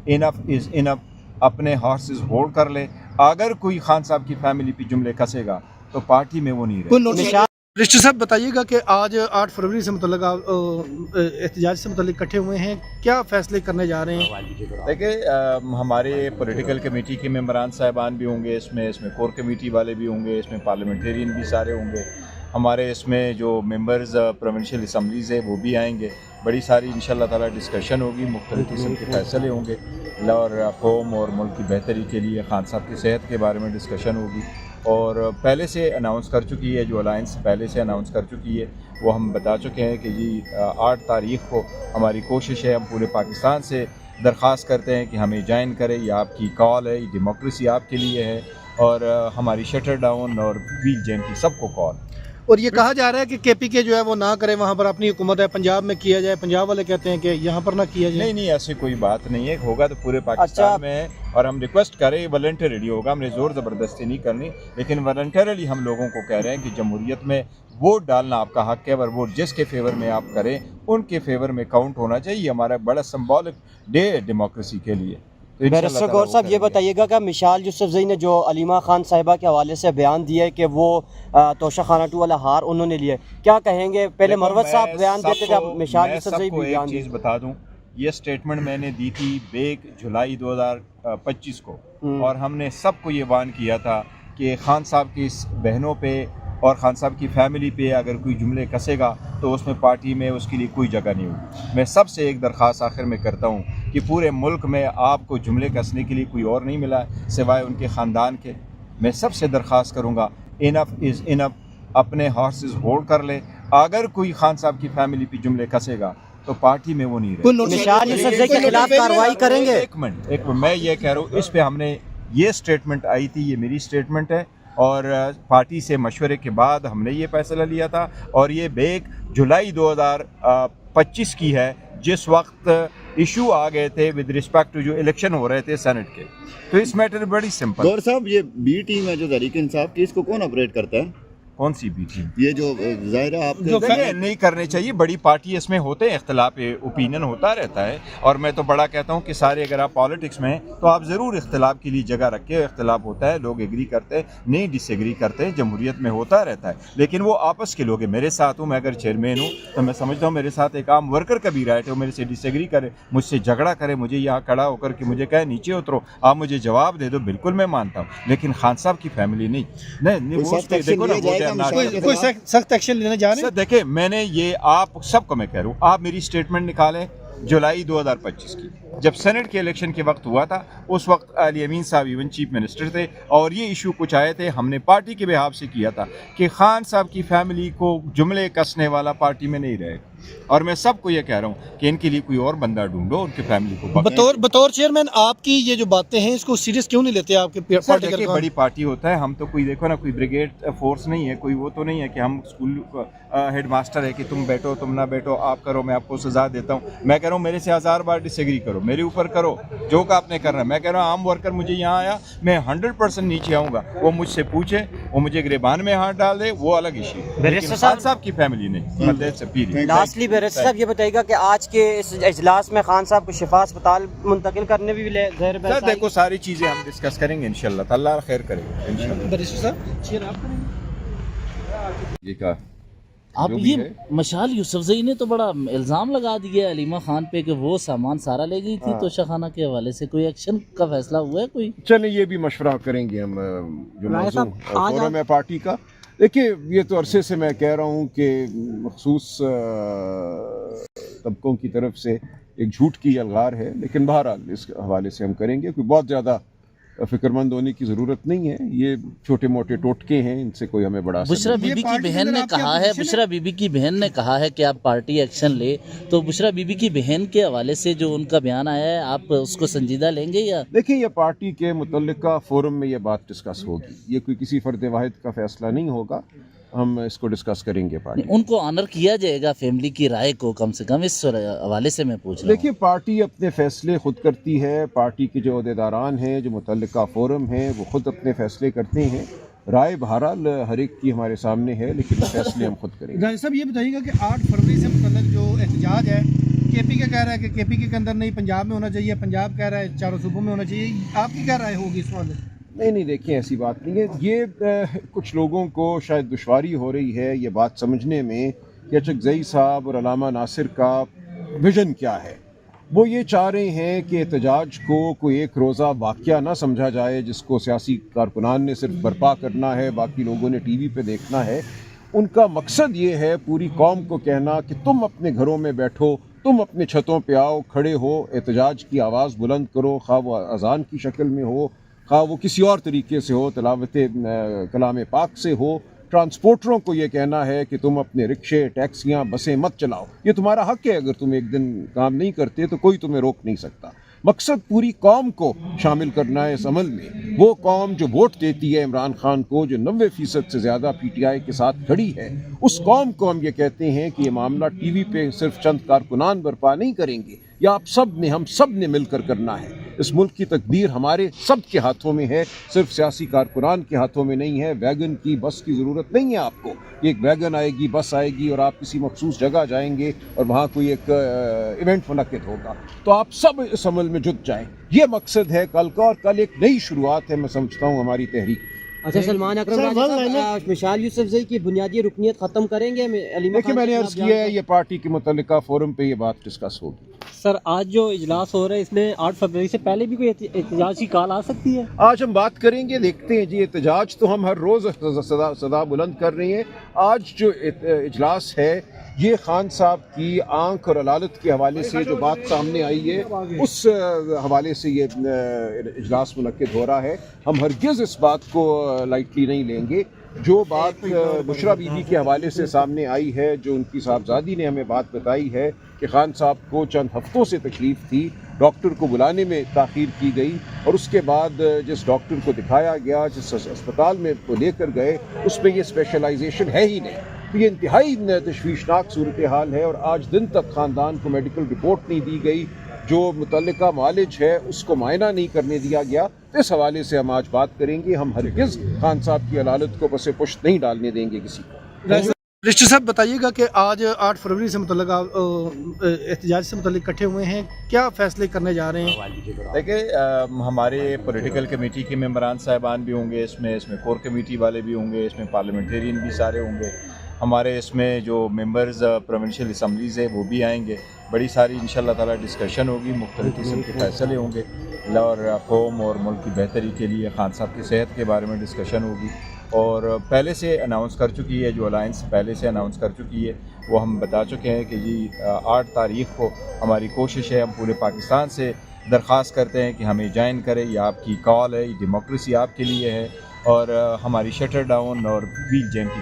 Enough is enough, अपने horses hold कर ले। अगर कोई खान साहब की फैमिली पे जुमले कसेगा तो पार्टी में वो नहीं रहे। रजिस्टर साहब बताइएगा कि आज 8 फरवरी से मुतल्लिक एहतजाज से मुतल्लिक इकट्ठे हुए हैं, क्या फैसले करने जा रहे हैं? देखिए, हमारे पॉलिटिकल कमेटी के मेंबरान साहिबान भी होंगे इसमें कोर कमेटी वाले भी होंगे, इसमें पार्लियामेंटेरियन भी सारे होंगे, हमारे इसमें जो मेंबर्स प्रोविंशियल असम्बलीज़ है वो भी आएंगे। बड़ी सारी इंशाल्लाह ताला डिस्कशन होगी, मुख्तलिफ किस्म के फैसले होंगे और कौम और मुल्क की बेहतरी के लिए खान साहब की सेहत के बारे में डिस्कशन होगी। और पहले से अनाउंस कर चुकी है, जो अलायंस पहले से अनाउंस कर चुकी है वो हम बता चुके हैं कि जी 8 तारीख़ को हमारी कोशिश है, हम पूरे पाकिस्तान से दरख्वास्त करते हैं कि हमें ज्वाइन करें, ये आपकी कॉल है, ये डेमोक्रेसी आपके लिए है और हमारी शटर डाउन और व्हील जैम की सबको कॉल। और ये कहा जा रहा है कि KPK जो है वो ना करे, वहाँ पर अपनी हुकूमत है, पंजाब में किया जाए। पंजाब वाले कहते हैं कि यहाँ पर ना किया जाए। नहीं, ऐसी कोई बात नहीं है, होगा तो पूरे पाकिस्तान में है और हम रिक्वेस्ट करें वॉलंटरीली होगा, हमने ज़ोर ज़बरदस्ती नहीं करनी, लेकिन वॉलंटरीली हम लोगों को कह रहे हैं कि जमहूरियत में वोट डालना आपका हक है और वोट जिसके फेवर में आप करें उनके फेवर में काउंट होना चाहिए। हमारा बड़ा सिंबॉलिक डे है डेमोक्रेसी के लिए। बैरिस्टर गौर साहब ये बताइएगा कि मिसाल यूसुफजई ने जो अलीमा खान साहिबा के हवाले से बयान दिया है कि वो तोशा खाना 2 वाला हार उन्होंने लिया, क्या कहेंगे? पहले मरवत साहब बयान देते थे, अब मिसाल यूसुफजई भी बयान चीज़ बता दूं, ये स्टेटमेंट मैंने दी थी 1 जुलाई 2025 को और हमने सबको ये वार्न किया था कि खान साहब की बहनों पे और खान साहब की फैमिली पे अगर कोई जुमले कसेगा तो उसमें पार्टी में उसके लिए कोई जगह नहीं होगी। मैं सबसे एक दरख्वास्त आखिर में करता हूँ कि पूरे मुल्क में आपको जुमले कसने के लिए कोई और नहीं मिला सिवाय उनके ख़ानदान के। मैं सबसे दरख्वास्त करूँगा, इनफ इज़ इनफ, अपने हॉर्सेस होल्ड कर ले। अगर कोई खान साहब की फैमिली पे जुमले कसेगा तो पार्टी में वो नहीं रहे। मिसाल यूसुफजई के खिलाफ कार्रवाई करेंगे? एक मिनट, मैं ये कह रहा हूँ, इस पे हमने ये स्टेटमेंट आई थी, ये मेरी स्टेटमेंट है और पार्टी से मशवरे के बाद हमने ये फैसला लिया था और ये 1 जुलाई 2025 की है, जिस वक्त इशू आ गए थे विद रिस्पेक्ट टू जो इलेक्शन हो रहे थे सेनेट के। तो इस मैटर बड़ी सिंपल। गौर साहब, ये बी टीम है जो तहरीक इंसाफ की, इसको कौन ऑपरेट करता है? कौन सी बी टीम? ये जो ज़ाहिर है आप नहीं करने चाहिए, बड़ी पार्टी इसमें होते हैं, इख्तलाफ ओपिनियन होता रहता है और मैं तो बड़ा कहता हूँ कि सारे अगर आप पॉलिटिक्स में तो आप ज़रूर इख्तलाफ के लिए जगह रखें। इख्तलाफ होता है, लोग एग्री करते हैं, नहीं डिसएग्री करते हैं, जमहूरियत में होता रहता है, लेकिन वो आपस के लोग हैं। मेरे साथ हूँ, मैं अगर चेयरमैन हूँ तो मैं समझता हूँ मेरे साथ एक आम वर्कर का भी राइट है, वो मेरे से डिसएग्री करे, मुझसे झगड़ा करे, मुझे यहाँ खड़ा होकर के मुझे कहे नीचे उतरो, आप मुझे जवाब दे दो, बिल्कुल मैं मानता हूँ, लेकिन खान साहब की फैमिली नहीं। सख्त एक्शन लेने जा रहे हैं। देखिए, मैंने ये आप सबको मैं कह रहा हूँ, आप मेरी स्टेटमेंट निकालें जुलाई 2025 की, जब सेनेट के इलेक्शन के वक्त हुआ था, उस वक्त अली अमीन साहब इवन चीफ मिनिस्टर थे और ये इशू कुछ आए थे, हमने पार्टी के बिहाफ से किया था कि खान साहब की फैमिली को जुमले कसने वाला पार्टी में नहीं रहे। और मैं सबको ये कह रहा हूँ कि इनके लिए कोई और बंदा ढूंढो, उनकी फैमिली को। बतौर चेयरमैन आपकी ये जो बातें हैं इसको सीरियस क्यों नहीं लेते आपके पार्टी के? बड़ी पार्टी होता है, हम तो कोई देखो ना, कोई ब्रिगेड फोर्स नहीं है, कोई वो तो नहीं है कि हम स्कूल हेड मास्टर है कि तुम बैठो तुम ना बैठो, आप करो मैं आपको सजा देता हूँ। मैं कह रहा हूँ मेरे से 1000 बार डिसएग्री करो, मेरे ऊपर करो जो का आपने करना है। मैं कह रहा हूँ आम वर्कर मुझे यहाँ आया, मैं 100% नीचे आऊँगा, वो मुझसे पूछे, वो मुझे गिरेबान में हाथ डाल दे, वो अलग इशू। खान साहब की फैमिली नहीं। लास्टली बैरिस्टर साहब ये बताइएगा कि आज के इस इजलास में खान साहब को शिफा अस्पताल मुंतकिल करने भी सर देखो, सारी चीज़ें हम डिस्कस करेंगे इंशाल्लाह, अल्लाह खैर करेगा इंशाल्लाह। बैरिस्टर साहब शेयर आप करेंगे? ये का आप ये मशाल यूसुफजई ने तो बड़ा इल्ज़ाम लगा दिया अलीमा खान पे कि वो सामान सारा ले गई थी तोशा खाना के हवाले से, कोई एक्शन का फैसला हुआ है कोई? चले, ये भी मशवरा करेंगे हम जो मौजूद फोरम है पार्टी का। देखिए, ये तो अरसे से मैं कह रहा हूँ कि मखसूस तबकों की तरफ से एक झूठ की अलगार है, लेकिन बहरहाल इस हवाले से हम करेंगे। कोई बहुत ज़्यादा फिक्रमंद होने की ज़रूरत नहीं है, ये छोटे मोटे टोटके हैं, इनसे कोई हमें बड़ा। बुशरा बीबी की बहन ने कहा है, बुशरा बीबी की बहन ने कहा है कि आप पार्टी एक्शन ले, तो बुशरा बीबी की बहन के हवाले से जो उनका बयान आया है, आप उसको संजीदा लेंगे या? देखिए, ये पार्टी के मुतल्लिका फोरम में ये बात डिस्कस होगी, ये कोई किसी फर्द वाहिद का फैसला नहीं होगा, हम इसको डिस्कस करेंगे पार्टी। उनको ऑनर किया जाएगा फैमिली की राय को, कम से कम इस हवाले से मैं पूछ रहा हूँ। देखिए, पार्टी अपने फैसले खुद करती है, पार्टी के जो अहदेदारान हैं, जो मुतल्लिका फोरम है, वो खुद अपने फैसले करते हैं। राय बहरहाल हर एक की हमारे सामने है, लेकिन फैसले हम खुद करेंगे। साहब ये बताइएगा कि 8 फरवरी से मुतल्लिक जो एहतजाज है केपी का कह रहा है कि केपी के अंदर नहीं पंजाब में होना चाहिए, पंजाब कह रहा है चारों सूबों में होना चाहिए, आपकी क्या राय होगी इस मामले में? नहीं देखिए, ऐसी बात नहीं है। ये कुछ लोगों को शायद दुश्वारी हो रही है ये बात समझने में कि अचकज़ई साहब और अलामा नासिर का विज़न क्या है। वो ये चाह रहे हैं कि एहतजाज को कोई एक रोज़ा वाक़या ना समझा जाए जिसको सियासी कारकुनान ने सिर्फ बर्पा करना है, बाकी लोगों ने टीवी पे देखना है। उनका मकसद ये है पूरी कौम को कहना कि तुम अपने घरों में बैठो, तुम अपने छतों पे आओ, खड़े हो, एहतजाज की आवाज़ बुलंद करो, खा वो अज़ान की शक्ल में हो, खा वो किसी और तरीके से हो, तिलावत कलाम पाक से हो। ट्रांसपोर्टरों को ये कहना है कि तुम अपने रिक्शे, टैक्सियाँ, बसें मत चलाओ, ये तुम्हारा हक है। अगर तुम एक दिन काम नहीं करते तो कोई तुम्हें रोक नहीं सकता। मकसद पूरी कौम को शामिल करना है इस अमल में। वो कौम जो वोट देती है इमरान खान को, जो 90% से ज़्यादा PTI के साथ खड़ी है, उस कौम को हम ये कहते हैं कि ये मामला टीवी पे सिर्फ चंद कारकुनान बर्पा नहीं करेंगे, या आप सब ने, हम सब ने मिलकर करना है। इस मुल्क की तकदीर हमारे सब के हाथों में है, सिर्फ सियासी कारकुनान के हाथों में नहीं है। वैगन की, बस की ज़रूरत नहीं है आपको। एक वैगन आएगी, बस आएगी और आप किसी मखसूस जगह जाएंगे और वहाँ कोई एक इवेंट मुनक्किद होगा, तो आप सब इस अमल में जुट जाएं। ये मकसद है कल का, और कल एक नई शुरुआत है मैं समझता हूँ हमारी तहरीक। अच्छा, सलमान अकरम राजा साहब मिसाल यूसुफजई की बुनियादी रुकनियत ख़त्म करेंगे? देखिए, मैंने अर्ज़ किया है ये पार्टी के मुतल्लिका फोरम पे ये बात डिस्कस होगी। सर, आज जो इजलास हो रहा है इसमें 8 फरवरी से पहले भी कोई एहतजाज की कॉल आ सकती है? आज हम बात करेंगे, देखते हैं जी। एहतजाज तो हम हर रोज़ सदा बुलंद कर रहे हैं। आज जो इजलास है ये खान साहब की आंख और अदालत के हवाले से जो बात सामने आई है, उस हवाले से ये इजलास मुनक्किद हो रहा है। हम हरगिज़ इस बात को लाइटली नहीं लेंगे। जो बात बुशरा बीबी के हवाले से सामने आई है, जो उनकी साहबजादी ने हमें बात बताई है कि खान साहब को चंद हफ्तों से तकलीफ़ थी, डॉक्टर को बुलाने में ताख़ीर की गई, और उसके बाद जिस डॉक्टर को दिखाया गया, जिस अस्पताल में वो लेकर गए, उसमें ये स्पेशलाइजेशन है ही नहीं। तो ये इंतहाई तशवीशनाक सूरत हाल है, और आज दिन तक ख़ानदान को मेडिकल रिपोर्ट नहीं दी गई, जो मुतल्लिका मालिज है उसको मायना नहीं करने दिया गया। तो इस हवाले से हम आज बात करेंगे। हम हरगिज़ खान साहब की अदालत को बसे पुश्त नहीं डालने देंगे किसी को। रजिस्टर साहब बताइएगा कि आज 8 फरवरी से मुतल्लिक एहतजाज से मुतल्लिक इकट्ठे हुए हैं, क्या फ़ैसले करने जा रहे हैं? देखिए, हमारे पॉलिटिकल कमेटी के मेंबरान साहिबान भी होंगे, इसमें कोर कमेटी वाले भी होंगे, इसमें पार्लियामेंटेरियन भी सारे होंगे, हमारे इसमें जो मेंबर्स प्रोविंशियल असम्बलीज़ है वो भी आएंगे। बड़ी सारी इंशाल्लाह ताला डिस्कशन होगी, मुख्तलिफ किस्म के फ़ैसले होंगे, और कौम और मुल्क की बेहतरी के लिए खान साहब की सेहत के बारे में डिस्कशन होगी। और पहले से अनाउंस कर चुकी है, जो अलायंस पहले से अनाउंस कर चुकी है, वो हम बता चुके हैं कि जी 8 तारीख़ को हमारी कोशिश है, हम पूरे पाकिस्तान से दरख्वास्त करते हैं कि हमें ज्वाइन करें। ये आपकी कॉल है, ये डेमोक्रेसी आपके लिए है, और हमारी शटर डाउन और व्हील जैम की